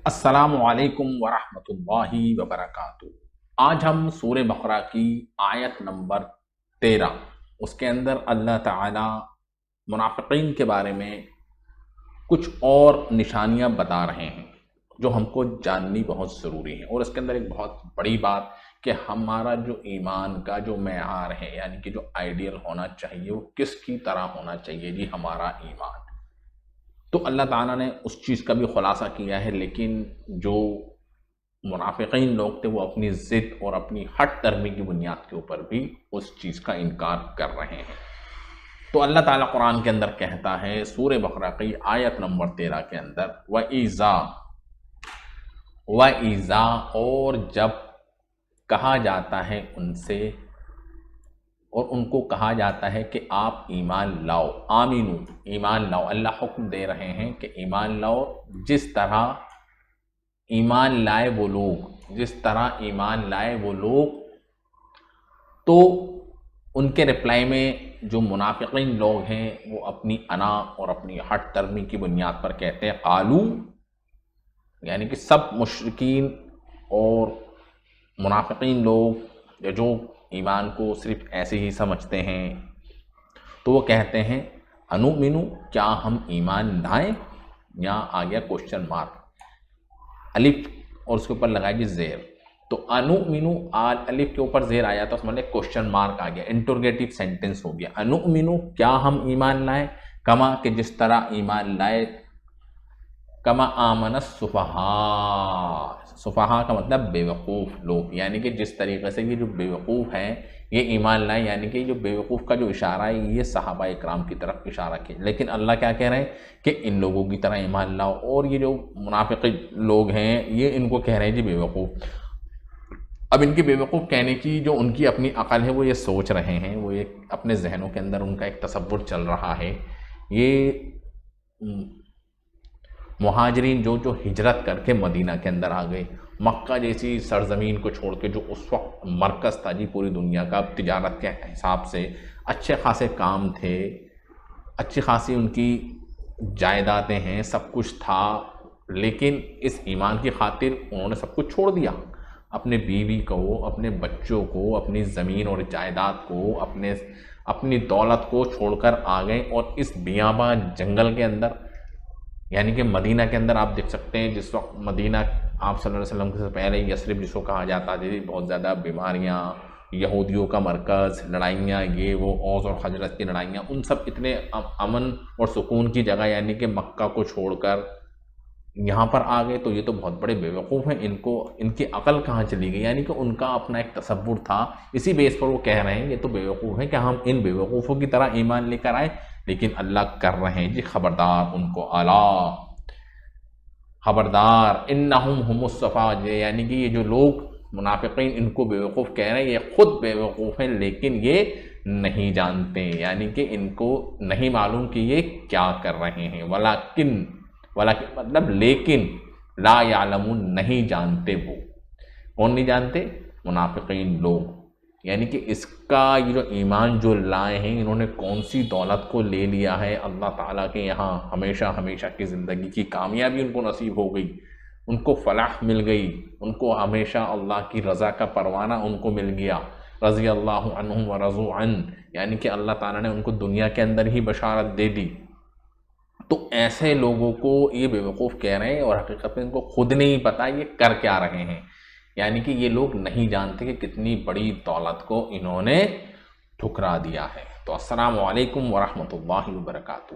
السلام علیکم ورحمۃ اللہ وبرکاتہ۔ آج ہم سورہ بقرہ کی آیت نمبر 13، اس کے اندر اللہ تعالی منافقین کے بارے میں کچھ اور نشانیاں بتا رہے ہیں جو ہم کو جاننی بہت ضروری ہے، اور اس کے اندر ایک بہت بڑی بات کہ ہمارا جو ایمان کا جو معیار ہے، یعنی کہ جو آئیڈیل ہونا چاہیے، وہ کس کی طرح ہونا چاہیے جی ہمارا ایمان۔ تو اللہ تعالیٰ نے اس چیز کا بھی خلاصہ کیا ہے، لیکن جو منافقین لوگ تھے وہ اپنی ضد اور اپنی ہٹ درمی کی بنیاد کے اوپر بھی اس چیز کا انکار کر رہے ہیں۔ تو اللہ تعالیٰ قرآن کے اندر کہتا ہے سورہ بقرہ کی آیت نمبر 13 کے اندر وَإِذَا اور جب کہا جاتا ہے ان سے، اور ان کو کہا جاتا ہے کہ آپ ایمان لاؤ، آمینو ایمان لاؤ، اللہ حکم دے رہے ہیں کہ ایمان لاؤ، جس طرح ایمان لائے وہ لوگ، تو ان کے رپلائی میں جو منافقین لوگ ہیں وہ اپنی انا اور اپنی ہٹ درمی کی بنیاد پر کہتے ہیں قالو، یعنی کہ سب مشرکین اور منافقین لوگ جو ایمان کو صرف ایسے ہی سمجھتے ہیں، تو وہ کہتے ہیں انؤمنو، کیا ہم ایمان لائیں؟ یہاں آ گیا کوشچن مارک، الف اور اس کے اوپر لگائی جی زیر، تو انؤمنو الف کے اوپر زیر آیا تو اس مطلب کوشچن مارک آ گیا، انٹروگیٹو سینٹنس ہو گیا۔ انؤمنو، کیا ہم ایمان لائیں؟ کما، کہ جس طرح ایمان لائے، کما آمن السفہاء، سفہاء کا مطلب بے وقوف لوگ، یعنی کہ جس طریقے سے یہ جو بے وقوف ہیں یہ ایمان لائیں، یعنی کہ جو بے وقوف کا جو اشارہ ہے یہ صحابہ اکرام کی طرف اشارہ کیا، لیکن اللہ کیا کہہ رہے ہیں کہ ان لوگوں کی طرح ایمان لاؤ، اور یہ جو منافق لوگ ہیں یہ ان کو کہہ رہے ہیں جی بے وقوف۔ اب ان کی بے وقوف کہنے کی جو ان کی اپنی عقل ہے وہ یہ سوچ رہے ہیں، وہ ایک اپنے ذہنوں کے اندر ان کا ایک تصور چل رہا ہے، یہ مہاجرین جو ہجرت کر کے مدینہ کے اندر آ گئے، مکہ جیسی سرزمین کو چھوڑ کے جو اس وقت مرکز تھا جی پوری دنیا کا، تجارت کے حساب سے اچھے خاصے کام تھے، اچھی خاصی ان کی جائیدادیں ہیں، سب کچھ تھا، لیکن اس ایمان کی خاطر انہوں نے سب کچھ چھوڑ دیا، اپنے بیوی کو، اپنے بچوں کو، اپنی زمین اور جائیداد کو، اپنی دولت کو چھوڑ کر آ گئے، اور اس بیاباں جنگل کے اندر، یعنی کہ مدینہ کے اندر آپ دیکھ سکتے ہیں جس وقت مدینہ آپ صلی اللہ علیہ وسلم سے پہلے یثرب جس کو کہا جاتا تھا، بہت زیادہ بیماریاں، یہودیوں کا مرکز، لڑائیاں، یہ وہ اوس اور خزرج کی لڑائیاں، ان سب اتنے امن اور سکون کی جگہ یعنی کہ مکہ کو چھوڑ کر یہاں پر آ گئے، تو یہ تو بہت بڑے بے وقوف ہیں، ان کی عقل کہاں چلی گئی، یعنی کہ ان کا اپنا ایک تصور تھا، اسی بیس پر وہ کہہ رہے ہیں یہ تو بے وقوف ہیں کہ ہم ان بے وقوفوں کی طرح ایمان لے کر آئے، لیکن اللہ کر رہے ہیں جی خبردار ان کو، الا خبردار، انہم هم الصفا، یعنی کہ یہ جو لوگ منافقین ان کو بے وقوف کہہ رہے ہیں یہ خود بے وقوف ہیں، لیکن یہ نہیں جانتے، یعنی کہ ان کو نہیں معلوم کہ یہ کیا کر رہے ہیں، ولیکن مطلب لیکن، لا یعلمون، نہیں جانتے، وہ کون نہیں جانتے؟ منافقین لوگ، یعنی کہ اس کا یہ جو ایمان جو لائے ہیں انہوں نے کون سی دولت کو لے لیا ہے، اللہ تعالیٰ کے یہاں ہمیشہ ہمیشہ کی زندگی کی کامیابی ان کو نصیب ہو گئی، ان کو فلاح مل گئی، ان کو ہمیشہ اللہ کی رضا کا پروانہ ان کو مل گیا، رضی اللہ عنہم ورضوا عنہ، یعنی کہ اللہ تعالیٰ نے ان کو دنیا کے اندر ہی بشارت دے دی۔ تو ایسے لوگوں کو یہ بے وقوف کہہ رہے ہیں، اور حقیقت میں ان کو خود نہیں پتا یہ کر کیا رہے ہیں، یعنی کہ یہ لوگ نہیں جانتے کہ کتنی بڑی دولت کو انہوں نے ٹھکرا دیا ہے۔ تو السلام علیکم ورحمۃ اللہ وبرکاتہ۔